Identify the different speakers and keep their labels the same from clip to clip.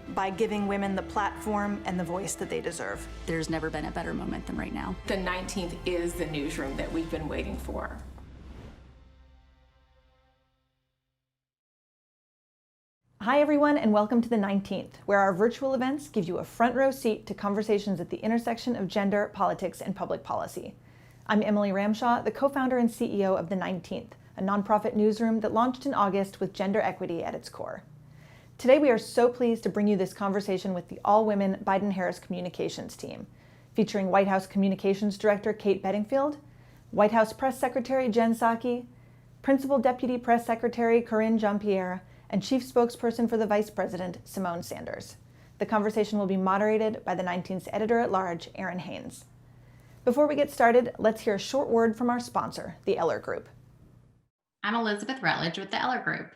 Speaker 1: by giving women the platform and the voice that they deserve.
Speaker 2: There's never been a better moment than right now.
Speaker 3: The 19th is the newsroom that we've been waiting for.
Speaker 1: Hi everyone, and welcome to the 19th, where our virtual events give you a front row seat to conversations at the intersection of gender, politics, and public policy. I'm Emily Ramshaw, the co-founder and CEO of the 19th, a nonprofit newsroom that launched in August with gender equity at its core. Today we are so pleased to bring you this conversation with the all-women Biden-Harris communications team, featuring White House Communications Director Kate Bedingfield, White House Press Secretary Jen Psaki, Principal Deputy Press Secretary Karine Jean-Pierre, and Chief Spokesperson for the Vice President Symone Sanders. The conversation will be moderated by the 19th's Editor-at-Large Errin Haines. Before we get started, let's hear a short word from our sponsor, the Eller Group.
Speaker 4: I'm Elizabeth Rutledge with the Eller Group.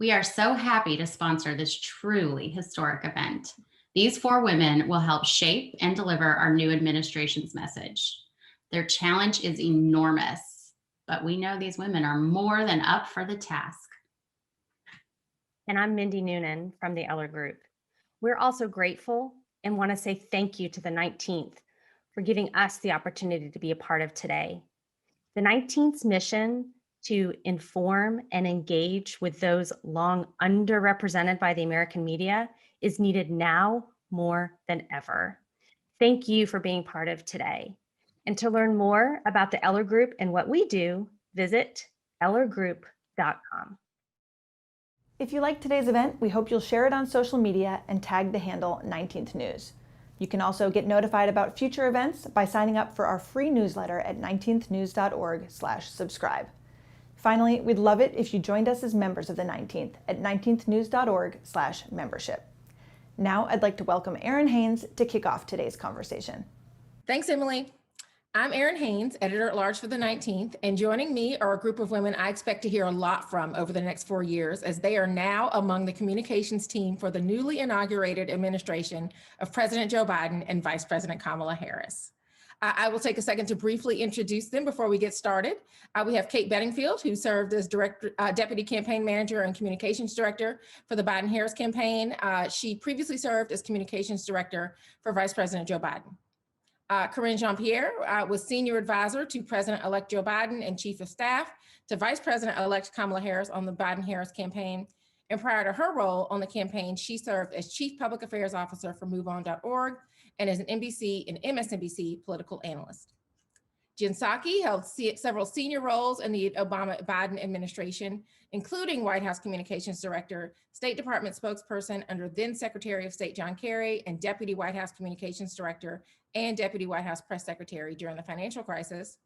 Speaker 4: We are so happy to sponsor this truly historic event. These four women will help shape and deliver our new administration's message. Their challenge is enormous, but we know these women are more than up for the task.
Speaker 5: And I'm Mindy Noonan from the Eller Group. We're also grateful and want to say thank you to the 19th for giving us the opportunity to be a part of today. The 19th's mission to inform and engage with those long underrepresented by the American media is needed now more than ever. Thank you for being part of today. And to learn more about the Eller Group and what we do, visit ellergroup.com.
Speaker 1: If you like today's event, we hope you'll share it on social media and tag the handle 19th News. You can also get notified about future events by signing up for our free newsletter at 19thnews.org/subscribe. Finally, we'd love it if you joined us as members of the 19th at 19thnews.org/membership. Now I'd like to welcome Errin Haines to kick off today's conversation.
Speaker 3: Thanks, Emily. I'm Errin Haines, Editor-at-Large for the 19th, and joining me are a group of women I expect to hear a lot from over the next 4 years, as they are now among the communications team for the newly inaugurated administration of President Joe Biden and Vice President Kamala Harris. I will take a second to briefly introduce them before we get started. We have Kate Bedingfield, who served as Deputy Campaign Manager and Communications Director for the Biden-Harris campaign. She previously served as Communications Director for Vice President Joe Biden. Karine Jean-Pierre was Senior Advisor to President-elect Joe Biden and Chief of Staff to Vice President-elect Kamala Harris on the Biden-Harris campaign. And prior to her role on the campaign, she served as Chief Public Affairs Officer for MoveOn.org and as an NBC and MSNBC political analyst. Jen Psaki held several senior roles in the Obama-Biden administration, including White House Communications Director, State Department spokesperson under then Secretary of State John Kerry, and Deputy White House Communications Director and Deputy White House Press Secretary during the financial crisis.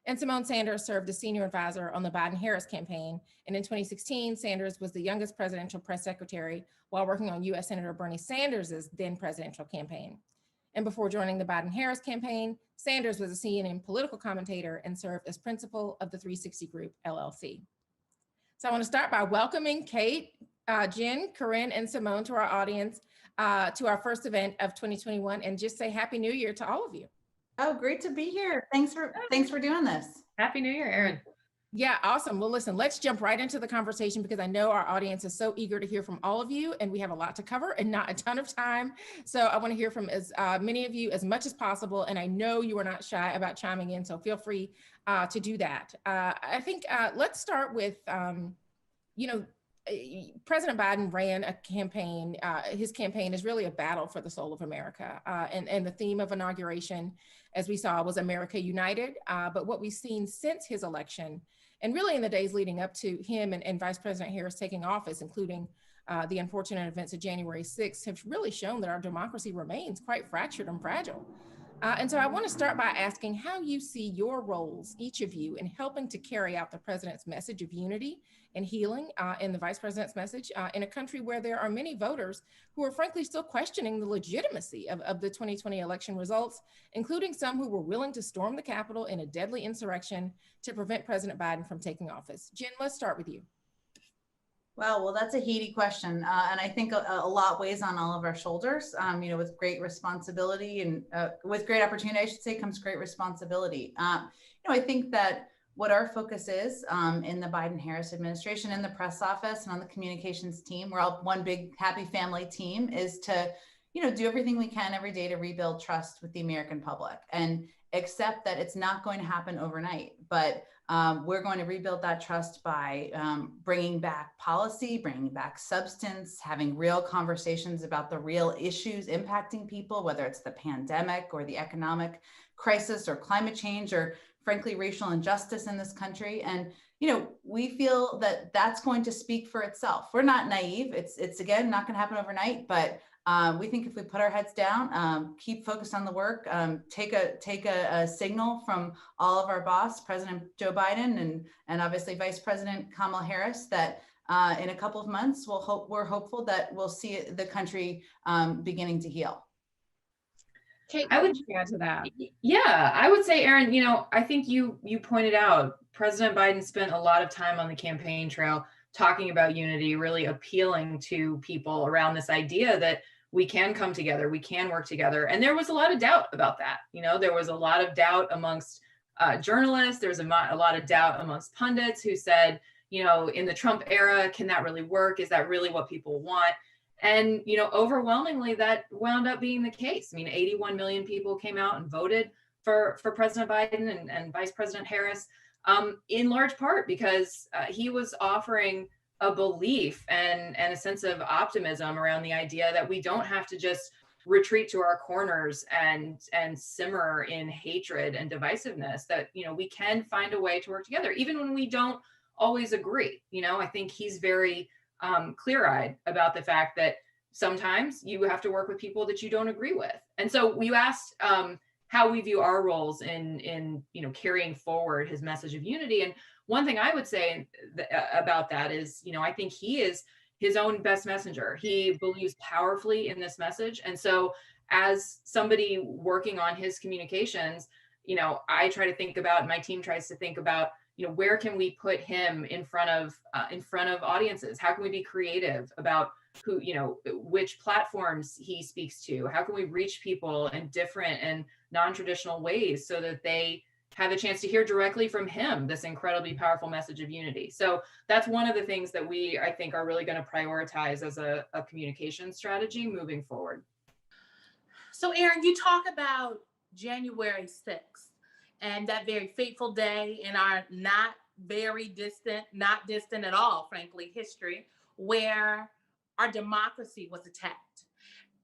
Speaker 3: And Symone Sanders served as Senior Advisor on the Biden-Harris campaign. And in 2016, Sanders was the youngest presidential press secretary while working on U.S. Senator Bernie Sanders' then presidential campaign. And before joining the Biden-Harris campaign, Sanders was a CNN political commentator and served as principal of the 360 Group, LLC. So I want to start by welcoming Kate, Jen, Karine, and Symone to our audience, to our first event of 2021, and just say Happy New Year to all of you.
Speaker 6: Oh, great to be here. Thanks for doing this.
Speaker 7: Happy New Year, Errin.
Speaker 3: Yeah, awesome. Well, listen, let's jump right into the conversation because I know our audience is so eager to hear from all of you, and we have a lot to cover and not a ton of time. So I want to hear from as many of you as much as possible, and I know you are not shy about chiming in, so feel free to do that. I think let's start with, President Biden ran a campaign. His campaign is really a battle for the soul of America. And the theme of inauguration, as we saw, was America United. But what we've seen since his election, and really in the days leading up to him and Vice President Harris taking office, including the unfortunate events of January 6th, have really shown that our democracy remains quite fractured and fragile. And so I want to start by asking how you see your roles, each of you, in helping to carry out the president's message of unity and healing and the vice president's message in a country where there are many voters who are frankly still questioning the legitimacy of the 2020 election results, including some who were willing to storm the Capitol in a deadly insurrection to prevent President Biden from taking office. Jen, let's start with you.
Speaker 6: Wow, well, that's a heady question. And I think a lot weighs on all of our shoulders, with great responsibility and with great opportunity, I should say, comes great responsibility. I think that what our focus is in the Biden-Harris administration, in the press office, and on the communications team. We're all one big happy family team, is to, do everything we can every day to rebuild trust with the American public and accept that it's not going to happen overnight. But we're going to rebuild that trust by bringing back policy, bringing back substance, having real conversations about the real issues impacting people, whether it's the pandemic or the economic crisis or climate change or frankly, racial injustice in this country. And, we feel that that's going to speak for itself. We're not naive. It's again, not going to happen overnight, but we think if we put our heads down, keep focused on the work, take a signal from all of our boss, President Joe Biden, and obviously Vice President Kamala Harris, that in a couple of months, we're hopeful that we'll see the country beginning to heal.
Speaker 3: Kate,
Speaker 7: I would
Speaker 3: add to that.
Speaker 7: Yeah, I would say, Erin, I think you pointed out President Biden spent a lot of time on the campaign trail talking about unity, really appealing to people around this idea that we can come together, we can work together. And there was a lot of doubt about that. There was a lot of doubt amongst journalists. There's a lot of doubt amongst pundits who said, in the Trump era, can that really work? Is that really what people want? And, overwhelmingly, that wound up being the case. 81 million people came out and voted for President Biden and Vice President Harris, in large part because he was offering a belief and a sense of optimism around the idea that we don't have to just retreat to our corners and simmer in hatred and divisiveness, that, we can find a way to work together, even when we don't always agree. I think he's very clear-eyed about the fact that sometimes you have to work with people that you don't agree with. And so you asked how we view our roles in carrying forward his message of unity. And one thing I would say about that is, I think he is his own best messenger. He believes powerfully in this message. And so as somebody working on his communications, I try to think about, my team tries to think about, where can we put him in front of audiences? How can we be creative about who, which platforms he speaks to? How can we reach people in different and non-traditional ways so that they have a chance to hear directly from him this incredibly powerful message of unity? So that's one of the things that I think are really going to prioritize as a communication strategy moving forward.
Speaker 8: So Erin, you talk about January 6th and that very fateful day in our not distant at all, frankly, history, where our democracy was attacked.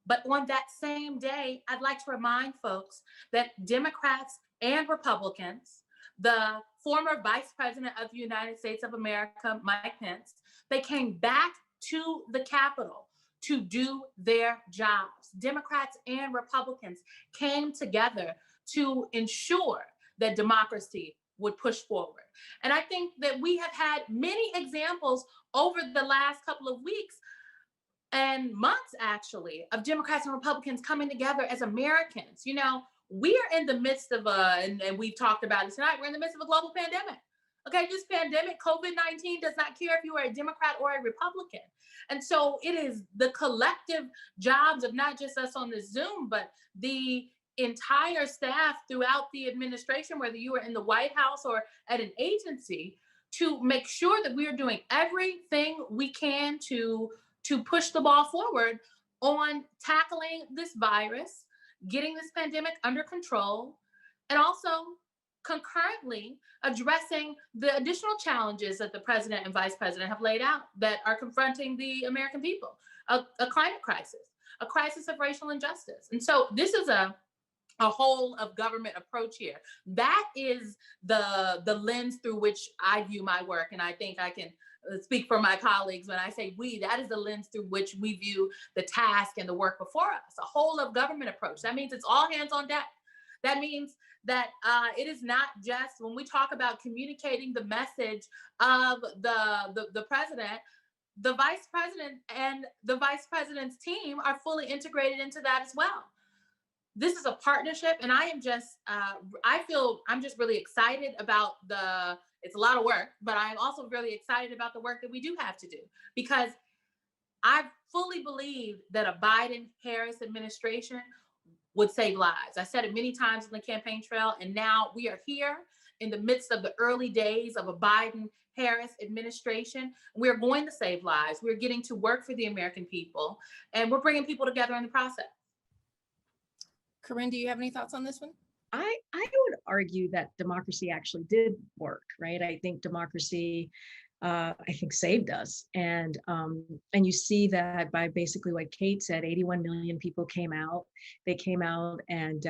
Speaker 8: But on that same day, I'd like to remind folks that Democrats and Republicans, the former Vice President of the United States of America, Mike Pence, they came back to the Capitol to do their jobs. Democrats and Republicans came together to ensure that democracy would push forward. And I think that we have had many examples over the last couple of weeks and months, actually, of Democrats and Republicans coming together as Americans. We are in the midst of and we've talked about it tonight, we're in the midst of a global pandemic. Okay, this pandemic, COVID-19, does not care if you are a Democrat or a Republican. And so it is the collective jobs of not just us on this Zoom, but the entire staff throughout the administration, whether you are in the White House or at an agency, to make sure that we are doing everything we can to push the ball forward on tackling this virus, getting this pandemic under control, and also concurrently addressing the additional challenges that the president and vice president have laid out that are confronting the American people, a climate crisis, a crisis of racial injustice. And so this is a whole of government approach here. That is the lens through which I view my work. And I think I can speak for my colleagues when I say we, that is the lens through which we view the task and the work before us, a whole of government approach. That means it's all hands on deck. That means that it is not just when we talk about communicating the message of the president, the vice president and the vice president's team are fully integrated into that as well. This is a partnership, and I am just, I'm just really excited about it's a lot of work, but I'm also really excited about the work that we do have to do, because I fully believe that a Biden-Harris administration would save lives. I said it many times on the campaign trail, and now we are here. in the midst of the early days of a Biden-Harris administration. We're going to save lives. We're getting to work for the American people, and we're bringing people together in the process.
Speaker 3: Karine, do you have any thoughts on this one?
Speaker 9: I would argue that democracy actually did work, right? I think democracy, I think saved us, and you see that by basically what Kate said. 81 million people came out. They came out and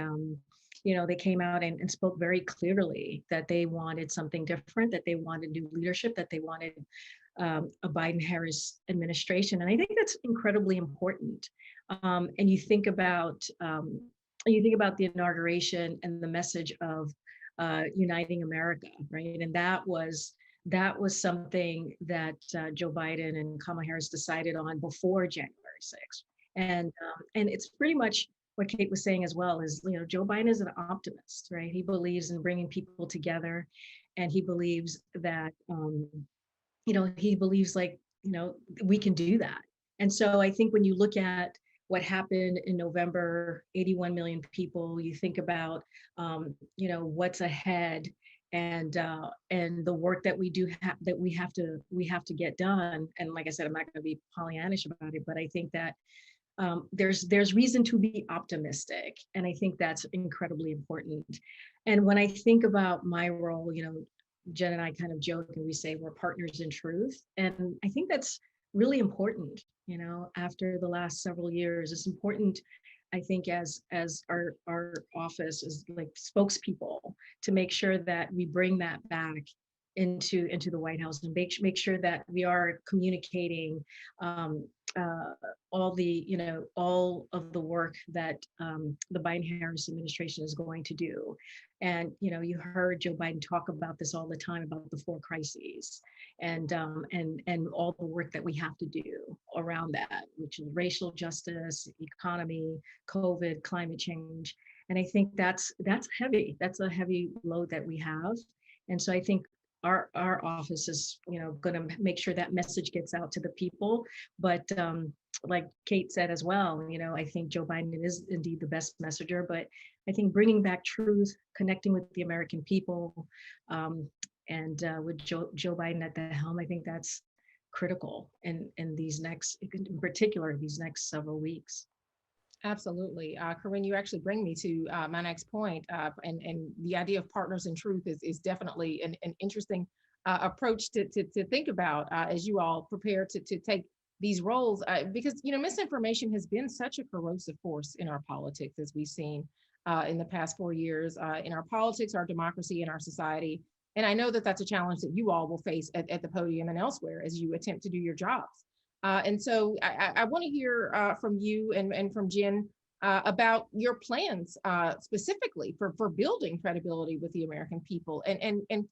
Speaker 9: they came out and spoke very clearly that they wanted something different, that they wanted new leadership, that they wanted a Biden-Harris administration, and I think that's incredibly important. And you think about the inauguration and the message of uniting America, right? And that was something that Joe Biden and Kamala Harris decided on before January 6th. And it's pretty much what Kate was saying as well, is, Joe Biden is an optimist, right? He believes in bringing people together, and he believes that, we can do that. And so I think when you look at what happened in November, 81 million people, you think about, what's ahead, and the work that we have to get done. And like I said, I'm not going to be Pollyannish about it, but I think that there's reason to be optimistic, and I think that's incredibly important. And when I think about my role, Jen and I kind of joke and we say we're partners in truth, and I think that's really important. After the last several years, it's important, I think, as our office is like spokespeople, to make sure that we bring that back into the White House, and make sure that we are communicating all of the work that the Biden-Harris administration is going to do. And you heard Joe Biden talk about this all the time, about the 4 crises, and all the work that we have to do around that, which is racial justice, economy, COVID, climate change. And I think that's heavy. That's a heavy load that we have. And so I think our office is, going to make sure that message gets out to the people. But like Kate said as well, I think Joe Biden is indeed the best messenger, but I think bringing back truth, connecting with the American people, and with Joe Biden at the helm, I think that's critical in particular, these next several weeks.
Speaker 3: Absolutely. Karine, you actually bring me to my next point. And the idea of partners in truth is definitely an interesting approach to think about as you all prepare to take these roles, because, misinformation has been such a corrosive force in our politics, as we've seen in the past 4 years, in our politics, our democracy, and our society. And I know that that's a challenge that you all will face at the podium and elsewhere as you attempt to do your jobs. And so I want to hear from you and from Jen about your plans specifically for building credibility with the American people. And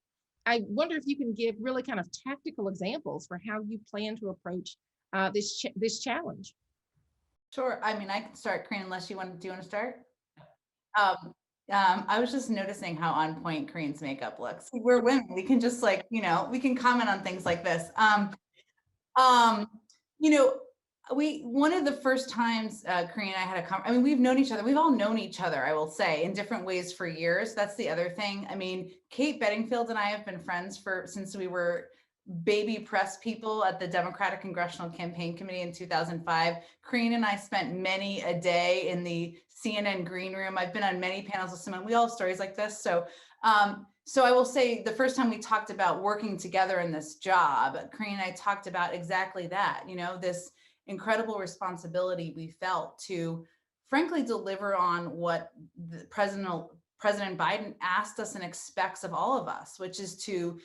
Speaker 3: I wonder if you can give really kind of tactical examples for how you plan to approach this challenge.
Speaker 6: Sure. I mean, I can start, Karine, unless do you want to start? I was just noticing how on point Karine's makeup looks. We're women. We can just we can comment on things like this. One of the first times Karine and I had we've known each other. We've all known each other, I will say, in different ways for years. That's the other thing. I mean, Kate Bedingfield and I have been friends since we were baby press people at the Democratic Congressional Campaign Committee in 2005. Karine and I spent many a day in the CNN green room. I've been on many panels with Symone. We all have stories like this. So I will say the first time we talked about working together in this job, Karine and I talked about exactly that, this incredible responsibility we felt to frankly deliver on what President Biden asked us and expects of all of us, which is to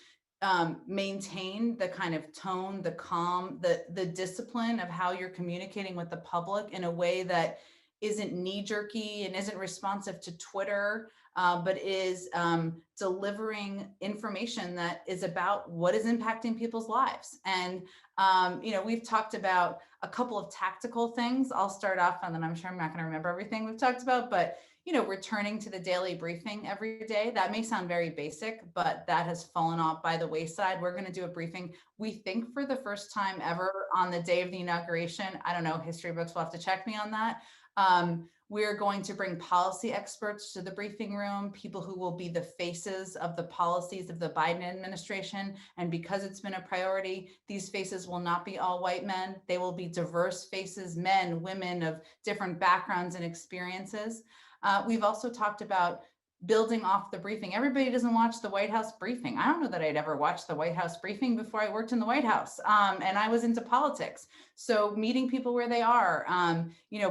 Speaker 6: maintain the kind of tone, the calm, the discipline of how you're communicating with the public in a way that isn't knee-jerky and isn't responsive to Twitter, but is delivering information that is about what is impacting people's lives. And, we've talked about a couple of tactical things. I'll start off, and then I'm sure I'm not going to remember everything we've talked about, but returning to the daily briefing every day. That may sound very basic, but that has fallen off by the wayside. We're going to do a briefing, we think, for the first time ever on the day of the inauguration. I don't know, history books will have to check me on that. We're going to bring policy experts to the briefing room, people who will be the faces of the policies of the Biden administration. And because it's been a priority, these faces will not be all white men. They will be diverse faces, men, women of different backgrounds and experiences. We've also talked about building off the briefing. Everybody doesn't watch the White House briefing. I don't know that I'd ever watched the White House briefing before I worked in the White House, and I was into politics. So meeting people where they are,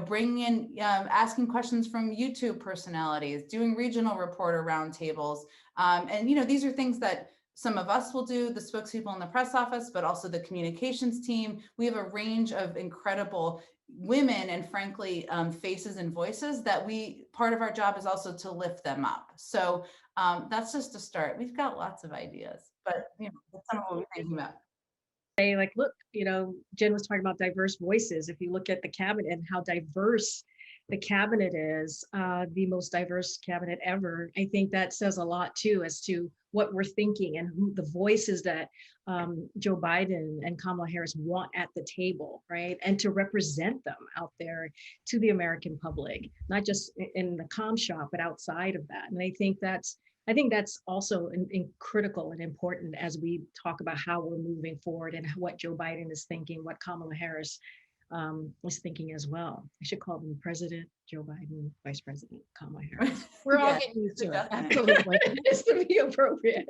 Speaker 6: bringing in, asking questions from YouTube personalities, doing regional reporter roundtables. These are things that some of us will do, the spokespeople in the press office, but also the communications team. We have a range of incredible women and frankly, faces and voices that part of our job is also to lift them up. So that's just a start. We've got lots of ideas, but that's some of what we're thinking about.
Speaker 9: Like, look, Jen was talking about diverse voices. If you look at the cabinet and how diverse the cabinet is, the most diverse cabinet ever, I think that says a lot too, as to what we're thinking and who the voices that Joe Biden and Kamala Harris want at the table, right? And to represent them out there to the American public, not just in the comm shop, but outside of that. And I think that's also critical and important as we talk about how we're moving forward and what Joe Biden is thinking, what Kamala Harris is thinking as well. I should call them President Joe Biden, Vice President Kamala Harris.
Speaker 3: We're all getting used to it.
Speaker 9: Absolutely. It's to be appropriate.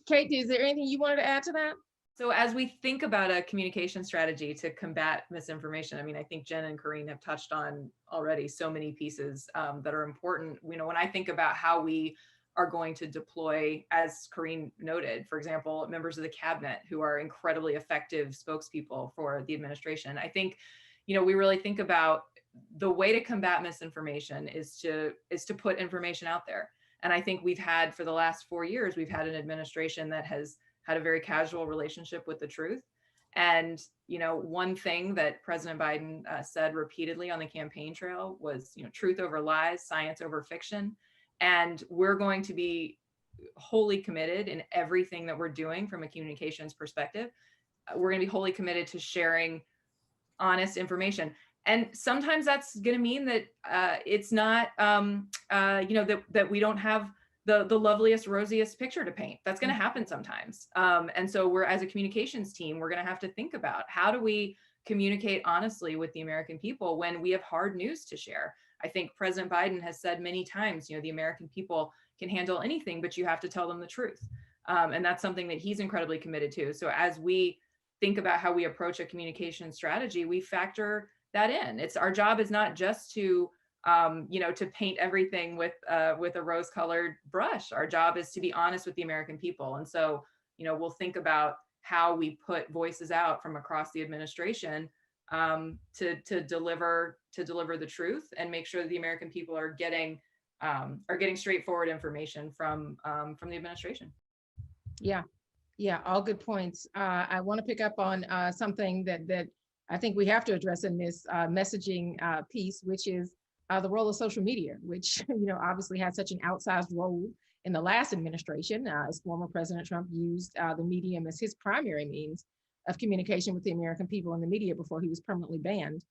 Speaker 3: Kate, is there anything you wanted to add to that?
Speaker 7: So as we think about a communication strategy to combat misinformation, I mean, I think Jen and Karine have touched on already so many pieces that are important. When I think about how we are going to deploy, as Karine noted, for example, members of the cabinet who are incredibly effective spokespeople for the administration. I think, we really think about the way to combat misinformation is to put information out there. And I think we've had, for the last 4 years, we've had an administration that has had a very casual relationship with the truth. And, one thing that President Biden said repeatedly on the campaign trail was, truth over lies, science over fiction. And we're going to be wholly committed in everything that we're doing from a communications perspective. We're going to be wholly committed to sharing honest information. And sometimes that's going to mean that it's not, that we don't have the loveliest, rosiest picture to paint. That's going to happen sometimes. And so we're, as a communications team, we're going to have to think about how do we communicate honestly with the American people when we have hard news to share. I think President Biden has said many times, the American people can handle anything, but you have to tell them the truth. And that's something that he's incredibly committed to. So as we think about how we approach a communication strategy, we factor that in. Our job is not just to, to paint everything with a rose-colored brush. Our job is to be honest with the American people. And so, we'll think about how we put voices out from across the administration to deliver the truth and make sure that the American people are getting straightforward information from the administration.
Speaker 3: Yeah, all good points. I want to pick up on something that I think we have to address in this messaging piece, which is the role of social media, which obviously had such an outsized role in the last administration, as former President Trump used the medium as his primary means of communication with the American people in the media before he was permanently banned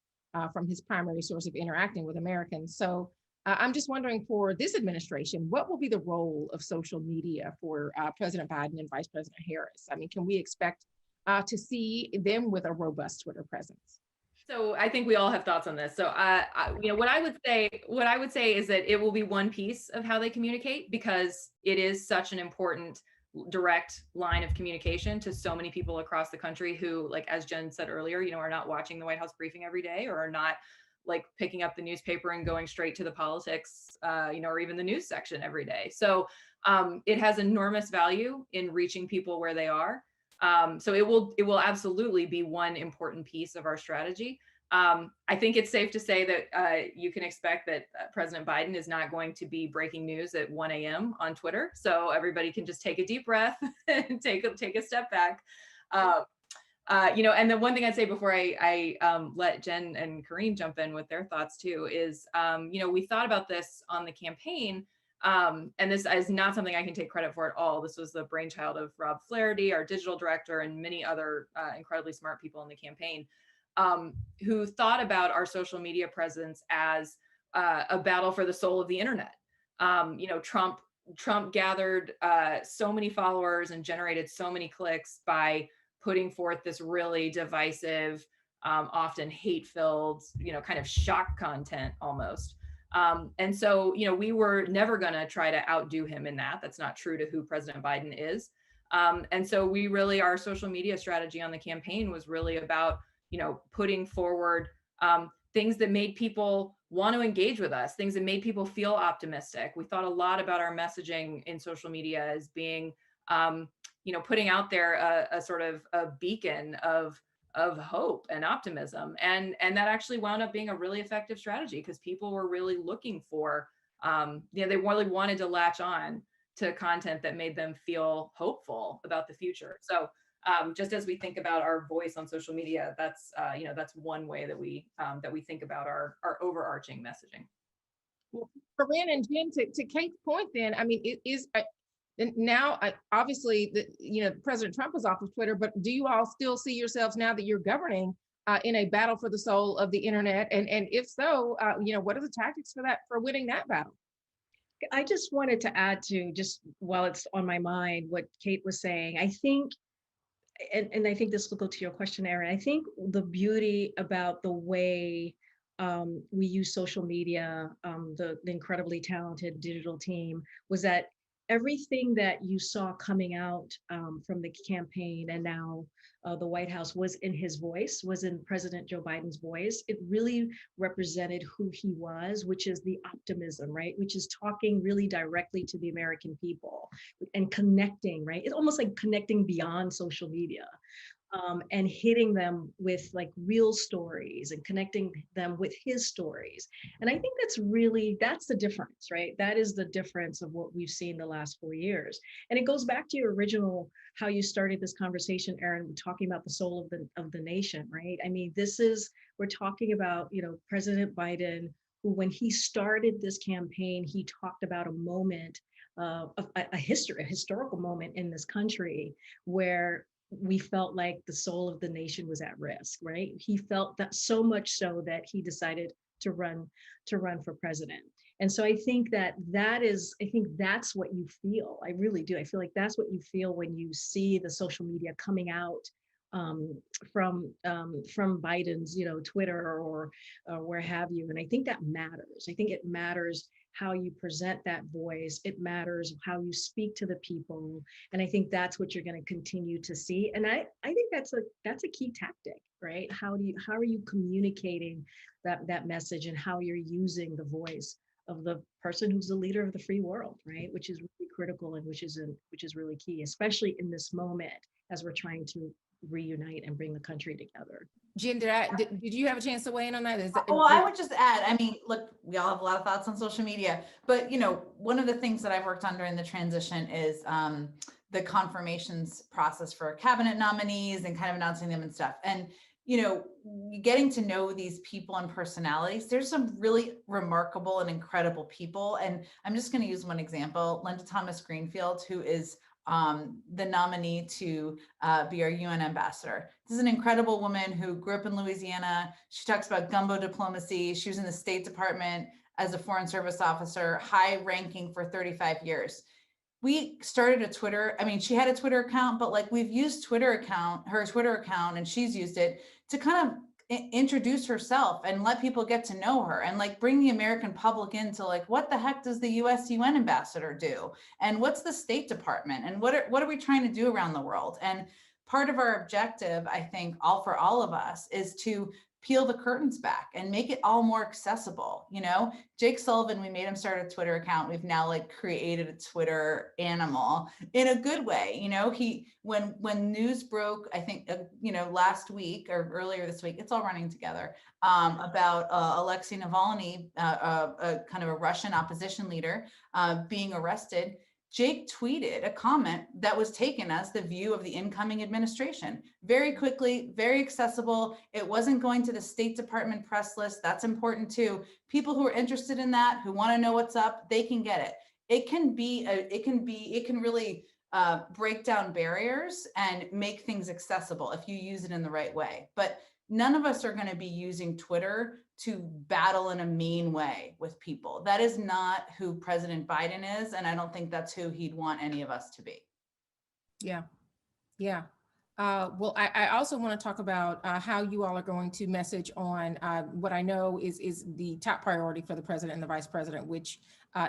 Speaker 3: from his primary source of interacting with Americans. So I'm just wondering, for this administration, what will be the role of social media for President Biden and Vice President Harris? I mean, can we expect to see them with a robust Twitter presence?
Speaker 7: So I think we all have thoughts on this. So, what I would say is that it will be one piece of how they communicate, because it is such an important direct line of communication to so many people across the country who, like, as Jen said earlier, are not watching the White House briefing every day, or are not like picking up the newspaper and going straight to the politics, or even the news section every day. So it has enormous value in reaching people where they are. So it will absolutely be one important piece of our strategy. I think it's safe to say that you can expect that President Biden is not going to be breaking news at 1 a.m. on Twitter. So everybody can just take a deep breath and take a step back. And the one thing I'd say before I let Jen and Karine jump in with their thoughts too is, we thought about this on the campaign. And this is not something I can take credit for at all. This was the brainchild of Rob Flaherty, our digital director, and many other incredibly smart people in the campaign, who thought about our social media presence as a battle for the soul of the internet. Trump gathered so many followers and generated so many clicks by putting forth this really divisive, often hate-filled, kind of shock content almost. And so, we were never going to try to outdo him in that. That's not true to who President Biden is. And so our social media strategy on the campaign was really about, putting forward things that made people want to engage with us, things that made people feel optimistic. We thought a lot about our messaging in social media as being, putting out there a sort of a beacon of hope and optimism. And that actually wound up being a really effective strategy because people were really looking for, they really wanted to latch on to content that made them feel hopeful about the future. So just as we think about our voice on social media, that's one way that we think about our overarching messaging.
Speaker 3: Well, Karine and Jen, to Kate's point, then, I mean, it is now obviously President Trump is off of Twitter, but do you all still see yourselves now that you're governing in a battle for the soul of the internet? And if so, what are the tactics for winning that battle?
Speaker 9: I just wanted to add to, just while it's on my mind, what Kate was saying. I think, and I think this will go to your question, Errin, I think the beauty about the way we use social media, the incredibly talented digital team, was that everything that you saw coming out from the campaign and now the White House was in his voice, was in President Joe Biden's voice. It really represented who he was, which is the optimism, right? Which is talking really directly to the American people and connecting, right? It's almost like connecting beyond social media. And hitting them with like real stories and connecting them with his stories. And I think that's the difference, right? That is the difference of what we've seen the last 4 years. And it goes back to your original, how you started this conversation, Errin, talking about the soul of the nation, right? I mean, we're talking about, President Biden, who when he started this campaign, he talked about a moment, a historical moment in this country where we felt like the soul of the nation was at risk, right? He felt that so much so that he decided to run for president. And so I think that's what you feel. I really do. I feel like that's what you feel when you see the social media coming out from Biden's, Twitter or where have you. And I think that matters. I think it matters how you present that voice. It matters how you speak to the people. And I think that's what you're going to continue to see. And I think that's a key tactic, right? How are you communicating that message and how you're using the voice of the person who's the leader of the free world, right? Which is really critical and which is really key, especially in this moment as we're trying to reunite and bring the country together.
Speaker 3: Jen, did you have a chance to weigh in on that?
Speaker 6: Well, I would just add, I mean, look, we all have a lot of thoughts on social media, but one of the things that I've worked on during the transition is the confirmations process for cabinet nominees and kind of announcing them and stuff. And getting to know these people and personalities, there's some really remarkable and incredible people. And I'm just going to use one example, Linda Thomas Greenfield, who is the nominee to be our UN ambassador. This is an incredible woman who grew up in Louisiana. She talks about gumbo diplomacy. She was in the State Department as a Foreign Service officer, high ranking for 35 years. We started a Twitter. I mean, she had a Twitter account, but like we've used her Twitter account, and she's used it to kind of introduce herself and let people get to know her and like bring the American public into like, what the heck does the US UN ambassador do? And what's the State Department? And what are we trying to do around the world? And part of our objective, I think, for all of us is to peel the curtains back and make it all more accessible. Jake Sullivan, we made him start a Twitter account. We've now like created a Twitter animal in a good way. When news broke, I think, last week or earlier this week, it's all running together, about Alexei Navalny, kind of a Russian opposition leader, being arrested. Jake tweeted a comment that was taken as the view of the incoming administration. Very quickly, very accessible. It wasn't going to the State Department press list. That's important too. People who are interested in that, who want to know what's up, they can get it. It can really break down barriers and make things accessible if you use it in the right way. But none of us are going to be using Twitter to battle in a mean way with people. That is not who President Biden is, and I don't think that's who he'd want any of us to be.
Speaker 3: Yeah, yeah. Well, I also want to talk about how you all are going to message on what I know is the top priority for the president and the vice president, which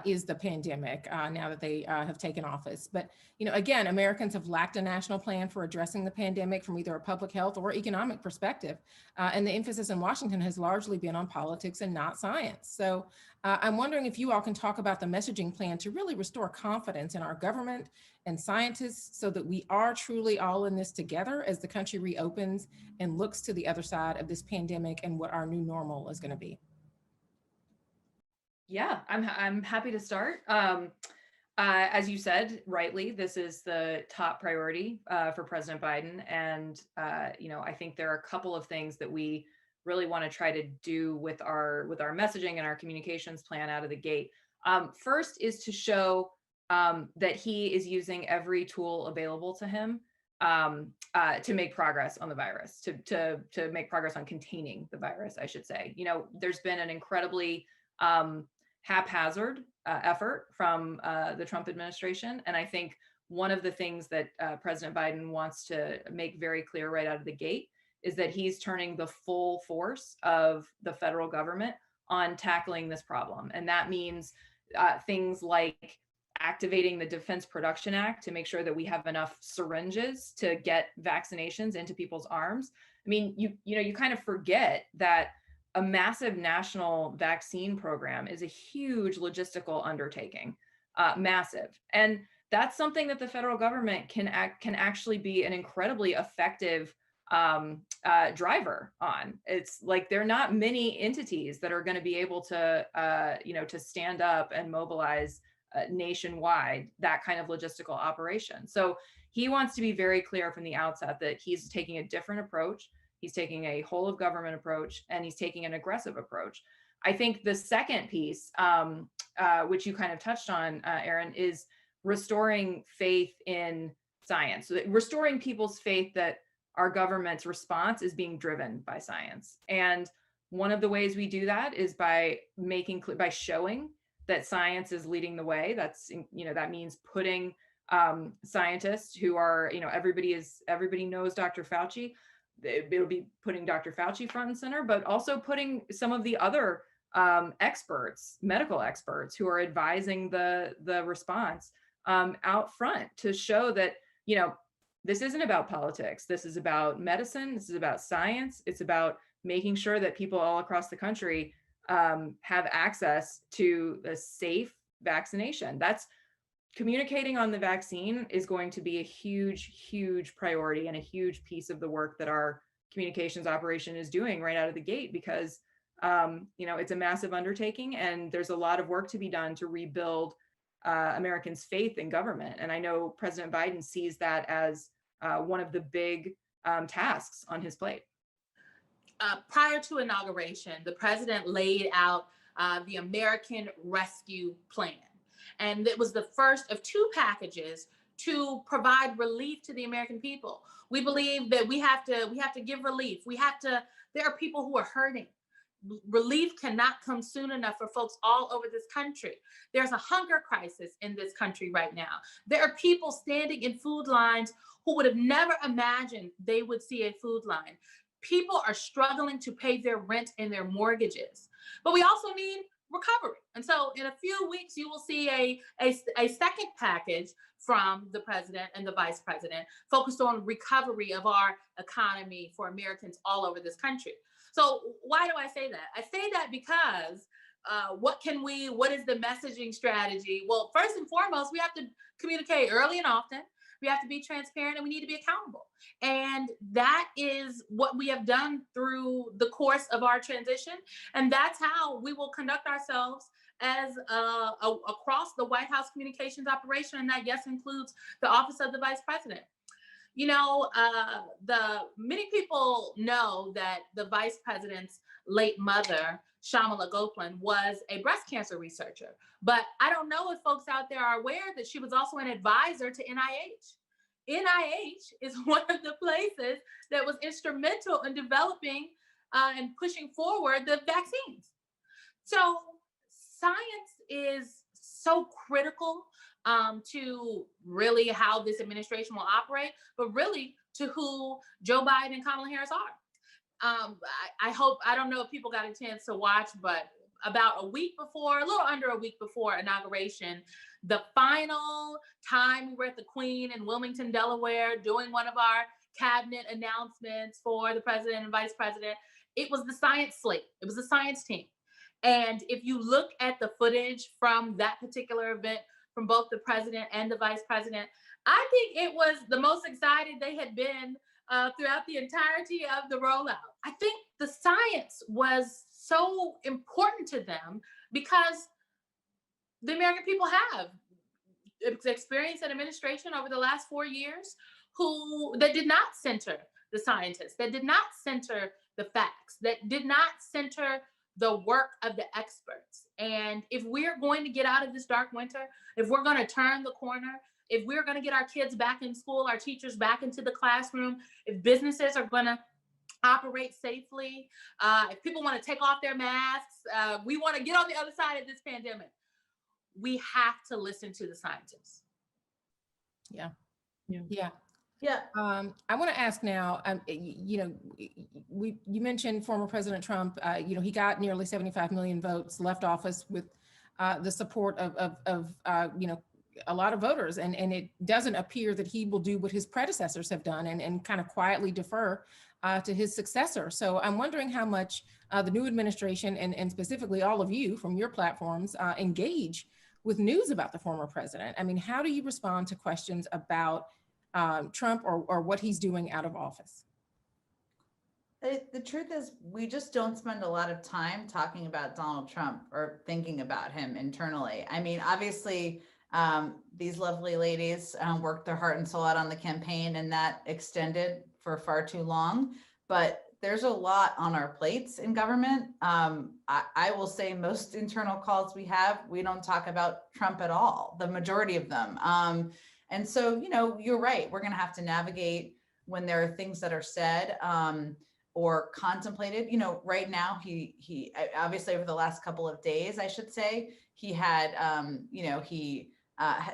Speaker 3: is the pandemic now that they have taken office. But, you know, again, Americans have lacked a national plan for addressing the pandemic from either a public health or economic perspective. And the emphasis in Washington has largely been on politics and not science. So I'm wondering if you all can talk about the messaging plan to really restore confidence in our government and scientists so that we are truly all in this together as the country reopens and looks to the other side of this pandemic and what our new normal is going to be.
Speaker 7: Yeah, I'm happy to start. As you said, rightly, this is the top priority for President Biden. And, you know, I think there are a couple of things that we really want to try to do with our messaging and our communications plan out of the gate. First is to show that he is using every tool available to him to make progress on the virus, to make progress on containing the virus, I should say. You know, there's been an incredibly haphazard effort from the Trump administration. And I think one of the things that President Biden wants to make very clear right out of the gate is that he's turning the full force of the federal government on tackling this problem. And that means things like activating the Defense Production Act to make sure that we have enough syringes to get vaccinations into people's arms. I mean, you kind of forget that a massive national vaccine program is a huge logistical undertaking, massive. And that's something that the federal government can actually be an incredibly effective driver on. It's like there are not many entities that are going to be able to, to stand up and mobilize nationwide that kind of logistical operation. So he wants to be very clear from the outset that he's taking a different approach. He's taking a whole of government approach, and he's taking an aggressive approach. I think the second piece, which you kind of touched on, Errin, is restoring faith in science. So restoring people's faith that our government's response is being driven by science. And one of the ways we do that is by showing that science is leading the way. That means putting scientists who are, everybody knows Dr. Fauci. It'll be putting Dr. Fauci front and center, but also putting some of the other experts, medical experts who are advising the response out front to show that, this isn't about politics. This is about medicine. This is about science. It's about making sure that people all across the country have access to a safe vaccination. That's communicating on the vaccine is going to be a huge, huge priority and a huge piece of the work that our communications operation is doing right out of the gate, because, it's a massive undertaking and there's a lot of work to be done to rebuild Americans' faith in government. And I know President Biden sees that as one of the big tasks on his plate.
Speaker 8: Prior to inauguration, the president laid out the American Rescue Plan. And it was the first of two packages to provide relief to the American people. We believe that we have to give relief. There are people who are hurting. Relief cannot come soon enough for folks all over this country. There's a hunger crisis in this country right now. There are people standing in food lines who would have never imagined they would see a food line. People are struggling to pay their rent and their mortgages. But we also need recovery. And so in a few weeks, you will see a second package from the president and the vice president focused on recovery of our economy for Americans all over this country. So why do I say that? I say that because what is the messaging strategy? Well, first and foremost, we have to communicate early and often. We have to be transparent and we need to be accountable. And that is what we have done through the course of our transition. And that's how we will conduct ourselves as across the White House communications operation. And that, yes, includes the office of the vice president. Many people know that the vice president's late mother, Shamala Gopalan, was a breast cancer researcher. But I don't know if folks out there are aware that she was also an advisor to NIH. NIH is one of the places that was instrumental in developing and pushing forward the vaccines. So science is so critical to really how this administration will operate, but really to who Joe Biden and Kamala Harris are. I hope, I don't know if people got a chance to watch, but about a week before, a little under a week before inauguration, the final time we were at the Queen in Wilmington, Delaware, doing one of our cabinet announcements for the president and vice president, it was the science slate. It was the science team. And if you look at the footage from that particular event, from both the president and the vice president, I think it was the most excited they had been throughout the entirety of the rollout. I think the science was so important to them because the American people have experienced an administration over the last 4 years that did not center the scientists, that did not center the facts, that did not center the work of the experts. And if we're going to get out of this dark winter, if we're going to turn the corner, if we're going to get our kids back in school, our teachers back into the classroom, if businesses are going to operate safely, if people want to take off their masks, we want to get on the other side of this pandemic, we have to listen to the scientists.
Speaker 3: Yeah. I want to ask now, you mentioned former President Trump, he got nearly 75 million votes, left office with the support of a lot of voters. And it doesn't appear that he will do what his predecessors have done and kind of quietly defer to his successor. So I'm wondering how much the new administration and specifically all of you from your platforms engage with news about the former president. I mean, how do you respond to questions about Trump or what he's doing out of office?
Speaker 6: The truth is, we just don't spend a lot of time talking about Donald Trump or thinking about him internally. I mean, obviously, these lovely ladies worked their heart and soul out on the campaign, and that extended for far too long. But there's a lot on our plates in government. I will say most internal calls we have, we don't talk about Trump at all, the majority of them. And so, you're right. We're going to have to navigate when there are things that are said or contemplated. Right now, he obviously over the last couple of days, I should say, he had, he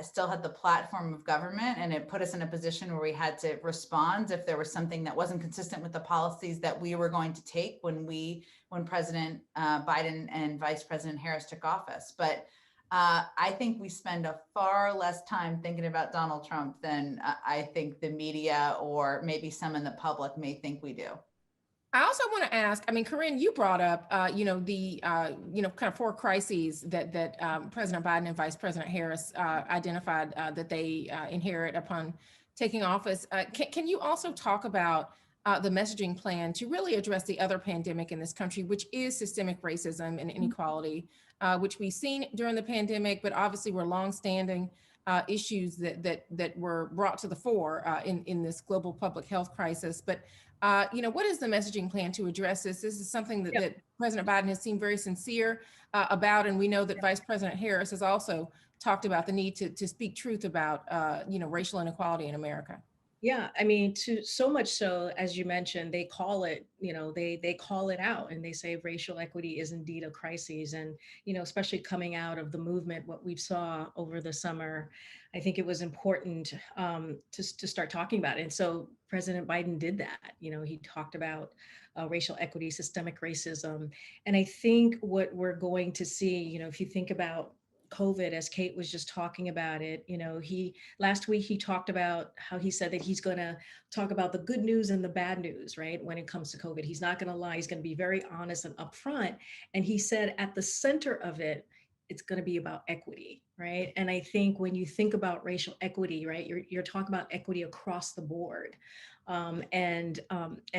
Speaker 6: still had the platform of government, and it put us in a position where we had to respond if there was something that wasn't consistent with the policies that we were going to take when President Biden and Vice President Harris took office. But I think we spend a far less time thinking about Donald Trump than I think the media or maybe some in the public may think we do.
Speaker 3: I also want to ask, I mean, Karine, you brought up, the, kind of 4 crises that President Biden and Vice President Harris identified that they inherit upon taking office. Can you also talk about the messaging plan to really address the other pandemic in this country, which is systemic racism and inequality, which we've seen during the pandemic, but obviously were longstanding issues that were brought to the fore in this global public health crisis. But what is the messaging plan to address this? This is something that President Biden has seemed very sincere about, and we know that Vice President Harris has also talked about the need to speak truth about racial inequality in America.
Speaker 9: Yeah, I mean, so much so, as you mentioned, they call it, they call it out, and they say racial equity is indeed a crisis. And, especially coming out of the movement, what we saw over the summer, I think it was important to start talking about it. And so President Biden did that. He talked about racial equity, systemic racism. And I think what we're going to see, if you think about COVID, as Kate was just talking about it, last week he talked about how he said that he's going to talk about the good news and the bad news, right? When it comes to COVID, he's not going to lie. He's going to be very honest and upfront. And he said at the center of it, it's going to be about equity, right? And I think when you think about racial equity, right, you're talking about equity across the board, and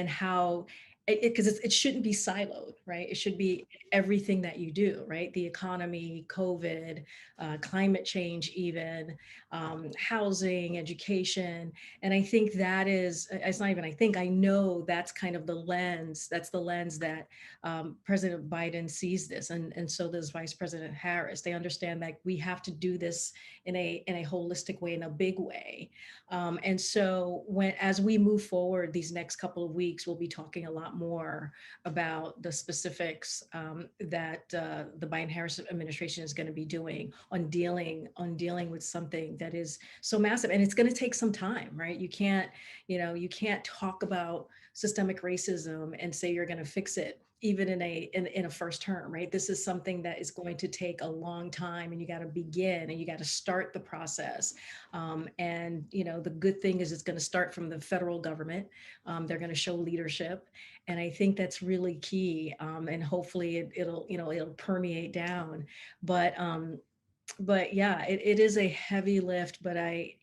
Speaker 9: how because it shouldn't be siloed, right? It should be everything that you do, right? The economy, COVID, climate change, even housing, education. And I think that is, it's not even, I know that's kind of the lens, that's the lens that President Biden sees this. And so does Vice President Harris. They understand that we have to do this in a holistic way, in a big way. And so as we move forward these next couple of weeks, we'll be talking a lot more about the specifics that the Biden-Harris administration is going to be doing on dealing with something that is so massive, and it's going to take some time, right? You can't talk about systemic racism and say you're going to fix it even in a first term, right? This is something that is going to take a long time, and you got to begin and you got to start the process. And the good thing is it's going to start from the federal government. They're going to show leadership, and I think that's really key. And hopefully it'll permeate down. But yeah, it is a heavy lift. But I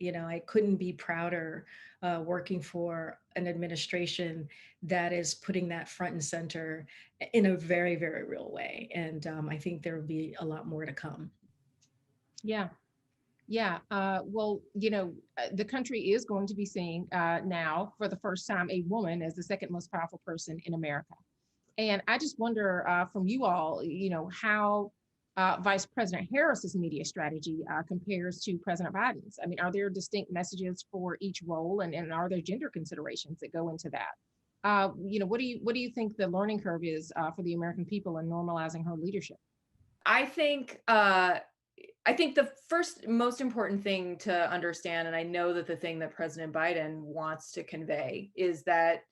Speaker 9: couldn't be prouder working for an administration that is putting that front and center in a very, very real way. And I think there will be a lot more to come.
Speaker 3: Yeah. Well, the country is going to be seeing now for the first time a woman as the second most powerful person in America. And I just wonder from you all, how Vice President Harris's media strategy compares to President Biden's. I mean, are there distinct messages for each role, and are there gender considerations that go into that? What do you think the learning curve is for the American people in normalizing her leadership?
Speaker 7: I think the first most important thing to understand, and I know that the thing that President Biden wants to convey, is that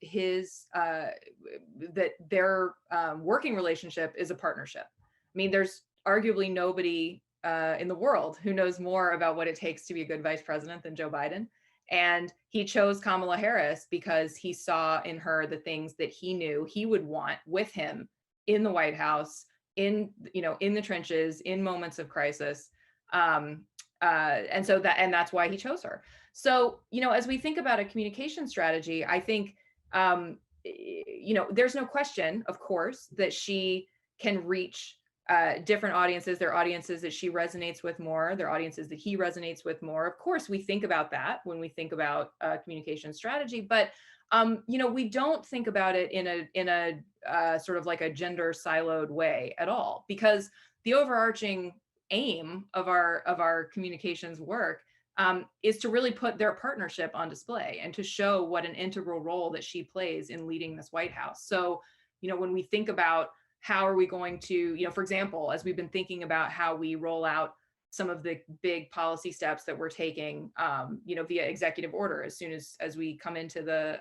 Speaker 7: their working relationship is a partnership. I mean, there's arguably nobody in the world who knows more about what it takes to be a good vice president than Joe Biden. And he chose Kamala Harris because he saw in her the things that he knew he would want with him in the White House, in the trenches, in moments of crisis. And that's why he chose her. So, as we think about a communication strategy, I think, there's no question, of course, that she can reach different audiences. There are audiences that she resonates with more. There are audiences that he resonates with more. Of course, we think about that when we think about communication strategy, but we don't think about it in a sort of like a gender siloed way at all, because the overarching aim of our communications work is to really put their partnership on display and to show what an integral role that she plays in leading this White House. So, when we think about how are we going to, for example, as we've been thinking about how we roll out some of the big policy steps that we're taking, via executive order as soon as we come into the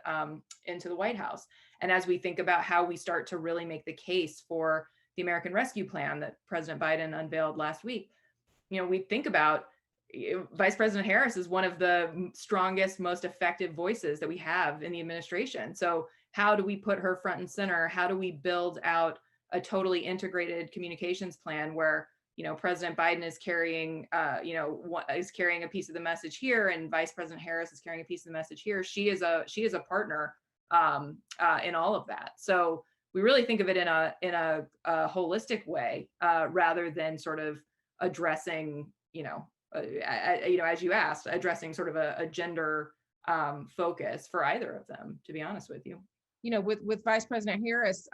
Speaker 7: White House, and as we think about how we start to really make the case for the American Rescue Plan that President Biden unveiled last week, we think about Vice President Harris is one of the strongest, most effective voices that we have in the administration. So how do we put her front and center? How do we build out a totally integrated communications plan where, President Biden is carrying, a piece of the message here, and Vice President Harris is carrying a piece of the message here. She is a partner in all of that. So we really think of it in a holistic way, rather than sort of addressing, as you asked, addressing sort of a gender focus for either of them, to be honest with you.
Speaker 3: With Vice President Harris,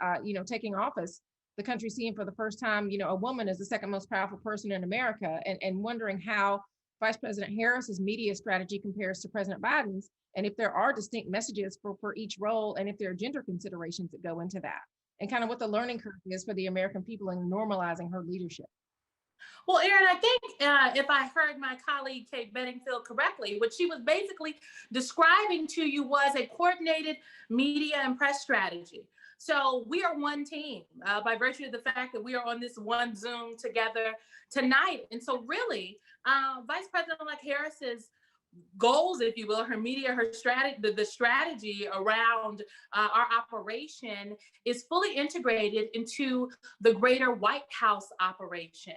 Speaker 3: taking office, the country seeing for the first time, a woman is the second most powerful person in America, and wondering how Vice President Harris's media strategy compares to President Biden's, and if there are distinct messages for each role, and if there are gender considerations that go into that, and kind of what the learning curve is for the American people in normalizing her leadership.
Speaker 8: Well, Errin, I think if I heard my colleague Kate Bedingfield correctly, what she was basically describing to you was a coordinated media and press strategy. So we are one team by virtue of the fact that we are on this one Zoom together tonight. And so really, Vice President-elect Harris's goals, if you will, her media, her strategy, the strategy around our operation is fully integrated into the greater White House operation.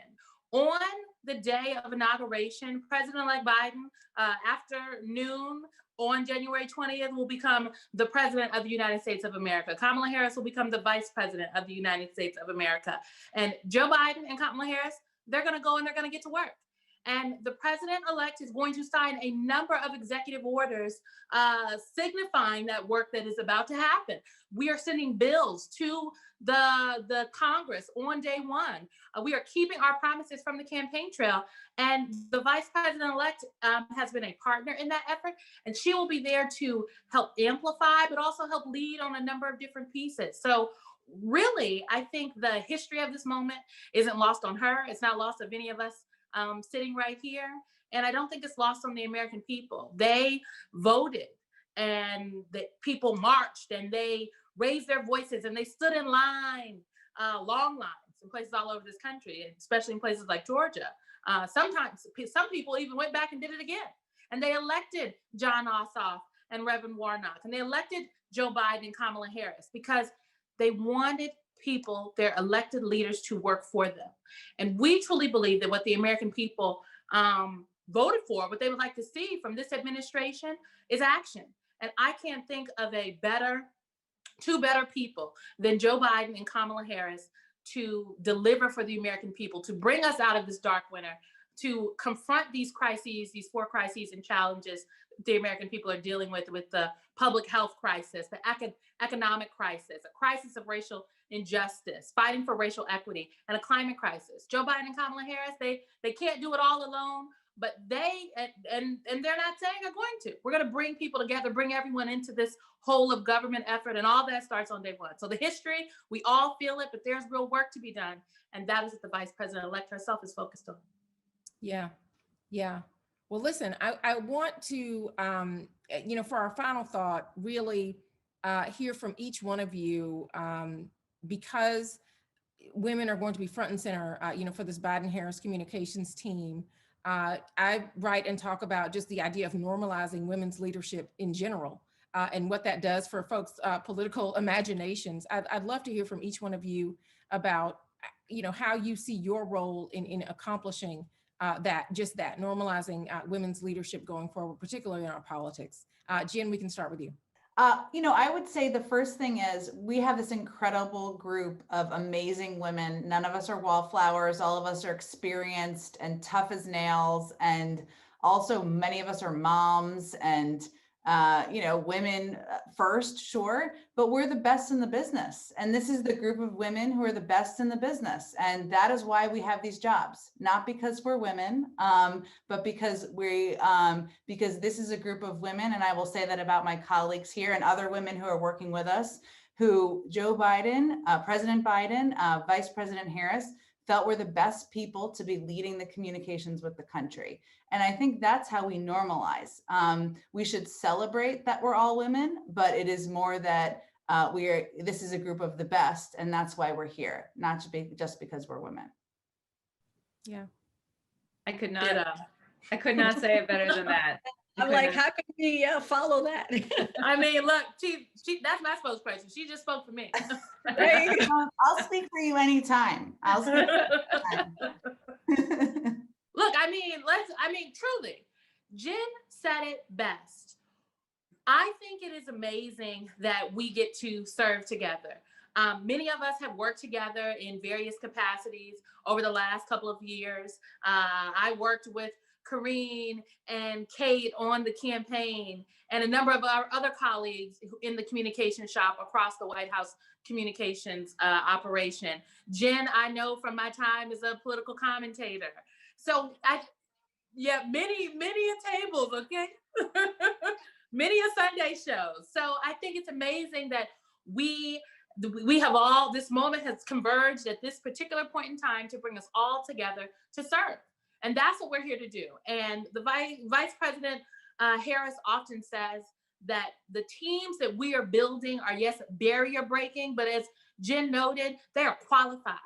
Speaker 8: On the day of inauguration, President-elect Biden, after noon on January 20th, will become the President of the United States of America. Kamala Harris will become the Vice President of the United States of America. And Joe Biden and Kamala Harris, they're going to go and they're going to get to work. And the president-elect is going to sign a number of executive orders signifying that work that is about to happen. We are sending bills to the Congress on day one. We are keeping our promises from the campaign trail. And the vice president-elect has been a partner in that effort. And she will be there to help amplify, but also help lead on a number of different pieces. So really, I think the history of this moment isn't lost on her. It's not lost of any of us sitting right here. And I don't think it's lost on the American people. They voted and the people marched and they raised their voices and they stood in line, long lines in places all over this country, especially in places like Georgia. Sometimes some people even went back and did it again. And they elected John Ossoff and Reverend Warnock, and they elected Joe Biden and Kamala Harris because they wanted people, their elected leaders, to work for them. And we truly believe that what the American people voted for, what they would like to see from this administration is action. And I can't think of two better people than Joe Biden and Kamala Harris to deliver for the American people, to bring us out of this dark winter, to confront these crises, these 4 crises and challenges the American people are dealing with the public health crisis, the economic crisis, a crisis of racial injustice, fighting for racial equity, and a climate crisis. Joe Biden and Kamala Harris, they can't do it all alone, but they, and they're not saying are going to. We're going to bring people together, bring everyone into this whole of government effort, and all that starts on day one. So the history, we all feel it, but there's real work to be done, and that is what the vice president-elect herself is focused on.
Speaker 3: Yeah. Well, listen, I want to, for our final thought, really hear from each one of you, because women are going to be front and center, for this Biden-Harris communications team. I write and talk about just the idea of normalizing women's leadership in general, and what that does for folks' political imaginations. I'd love to hear from each one of you about, how you see your role in accomplishing that normalizing women's leadership going forward, particularly in our politics. Jen, we can start with you.
Speaker 6: I would say the first thing is we have this incredible group of amazing women. None of us are wallflowers. All of us are experienced and tough as nails. And also many of us are moms and, women first, sure, but we're the best in the business. And this is the group of women who are the best in the business. And that is why we have these jobs, not because we're women, but because because this is a group of women. And I will say that about my colleagues here and other women who are working with us, who Joe Biden, President Biden, Vice President Harris felt were the best people to be leading the communications with the country. And I think that's how we normalize. We should celebrate that we're all women, but it is more that this is a group of the best, and that's why we're here, not just because we're women.
Speaker 3: Yeah.
Speaker 7: I could not say it better than that.
Speaker 9: I'm like, how can we follow that?
Speaker 8: I mean, look, she that's my spokesperson. She just spoke for me.
Speaker 6: I'll speak for you anytime. I'll speak for you anytime.
Speaker 8: Look, truly, Jen said it best. I think it is amazing that we get to serve together. Many of us have worked together in various capacities over the last couple of years. I worked with Karine and Kate on the campaign, and a number of our other colleagues in the communication shop across the White House communications operation. Jen, I know from my time as a political commentator. So many tables, okay? Many a Sunday shows. So I think it's amazing that we have this moment has converged at this particular point in time to bring us all together to serve. And that's what we're here to do. And the Vice President Harris often says that the teams that we are building are, yes, barrier breaking, but as Jen noted, they are qualified,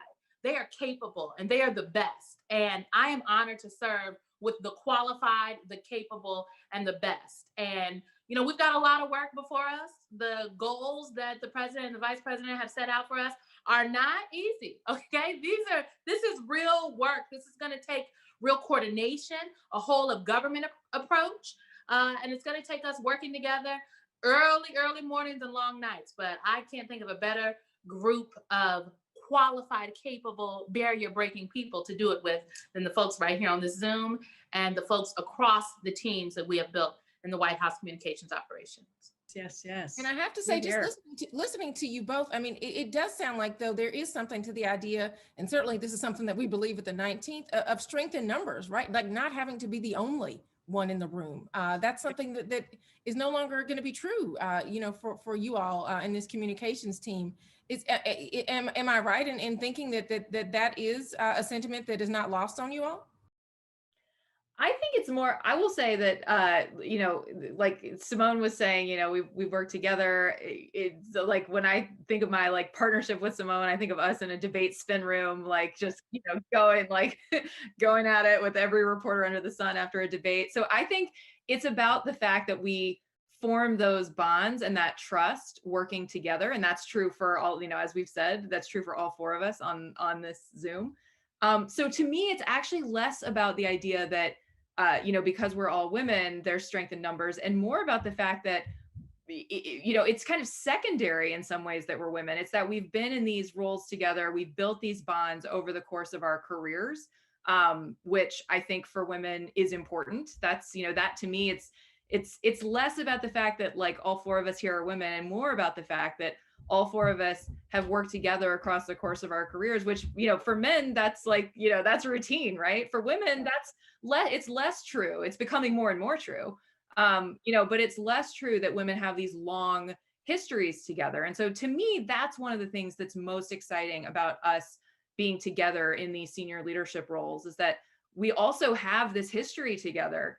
Speaker 8: they are capable, and they are the best. And I am honored to serve with the qualified, the capable, and the best. And, we've got a lot of work before us. The goals that the president and the vice president have set out for us are not easy, okay? This is real work. This is gonna take real coordination, a whole of government approach. And it's going to take us working together early mornings and long nights. But I can't think of a better group of qualified, capable, barrier-breaking people to do it with than the folks right here on this Zoom and the folks across the teams that we have built in the White House communications operations.
Speaker 9: Yes, yes.
Speaker 3: And I have to say, just listening to you both, I mean, it does sound like, though, there is something to the idea, and certainly this is something that we believe at the 19th, of strength in numbers, right? Like not having to be the only one in the room. That's something that is no longer going to be true, for you all in this communications team. Am I right in thinking that is a sentiment that is not lost on you all?
Speaker 7: I think it's more, I will say that, like Symone was saying, we work together. It's like, when I think of my like partnership with Symone, I think of us in a debate spin room, like just, going at it with every reporter under the sun after a debate. So I think it's about the fact that we form those bonds and that trust working together. And that's true for all, as we've said, that's true for all four of us on this Zoom. So to me, it's actually less about the idea that, because we're all women, there's strength in numbers, and more about the fact that, it's kind of secondary in some ways that we're women. It's that we've been in these roles together. We've built these bonds over the course of our careers, which I think for women is important. That's, that to me, it's less about the fact that like all four of us here are women, and more about the fact that all four of us have worked together across the course of our careers, which, for men, that's like, that's routine, right? For women, it's less true. It's becoming more and more true. But it's less true that women have these long histories together. And so to me, that's one of the things that's most exciting about us being together in these senior leadership roles, is that we also have this history together,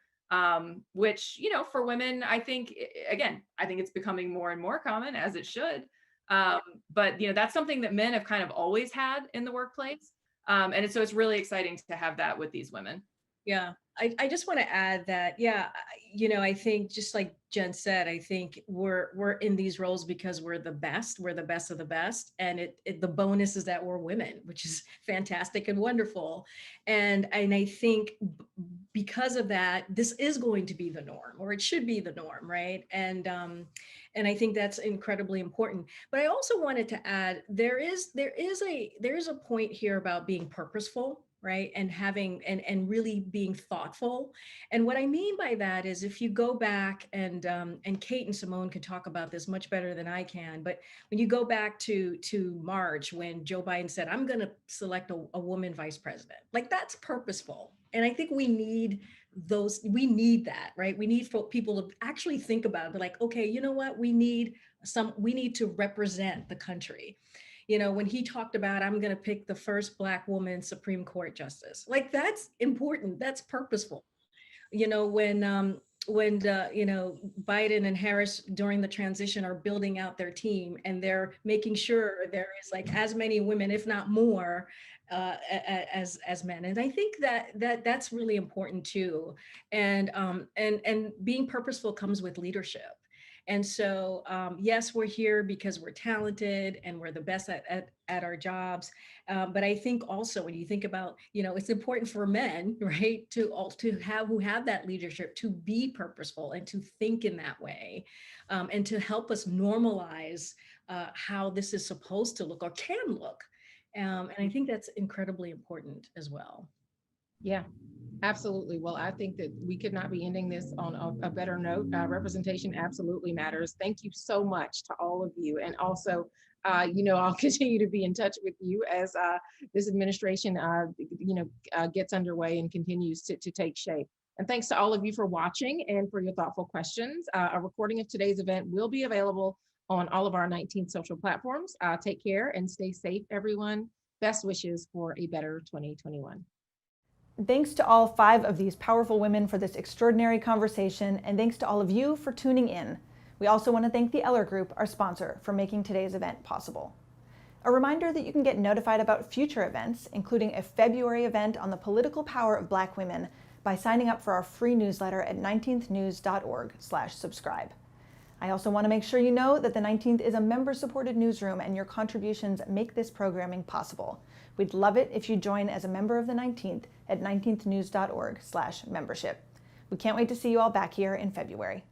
Speaker 7: which, for women, I think it's becoming more and more common, as it should. But that's something that men have kind of always had in the workplace. And so it's really exciting to have that with these women.
Speaker 9: Yeah, I just want to add that, I think just like Jen said, I think we're in these roles because we're the best of the best. And the bonus is that we're women, which is fantastic and wonderful. And I think because of that, this is going to be the norm, or it should be the norm, right? And I think that's incredibly important. But I also wanted to add, there is a point here about being purposeful, right? And having, and really being thoughtful. And what I mean by that is, if you go back and Kate and Symone could talk about this much better than I can, but when you go back to March, when Joe Biden said, I'm going to select a woman vice president, like that's purposeful. And I think we need that, right? We need for people to actually think about it, but like, okay, you know what? We need to represent the country. When he talked about, I'm going to pick the first Black woman Supreme Court justice, like that's important. That's purposeful. When Biden and Harris during the transition are building out their team, and they're making sure there is like as many women, if not more, as men. And I think that's really important too. And being purposeful comes with leadership. And so, yes, we're here because we're talented and we're the best at our jobs. But I think also when you think about, it's important for men, right, who have that leadership, to be purposeful and to think in that way, and to help us normalize how this is supposed to look or can look. And I think that's incredibly important as well.
Speaker 3: Yeah, absolutely. Well, I think that we could not be ending this on a better note. Representation absolutely matters. Thank you so much to all of you. And also, I'll continue to be in touch with you as this administration, gets underway and continues to take shape. And thanks to all of you for watching and for your thoughtful questions. A recording of today's event will be available on all of our 19 social platforms. Take care and stay safe, everyone. Best wishes for a better 2021.
Speaker 1: Thanks to all 5 of these powerful women for this extraordinary conversation, and thanks to all of you for tuning in. We also want to thank the Eller Group, our sponsor, for making today's event possible. A reminder that you can get notified about future events, including a February event on the political power of Black women, by signing up for our free newsletter at 19thnews.org/subscribe. I also want to make sure you know that the 19th is a member-supported newsroom, and your contributions make this programming possible. We'd love it if you join as a member of the 19th at 19thnews.org/membership. We can't wait to see you all back here in February.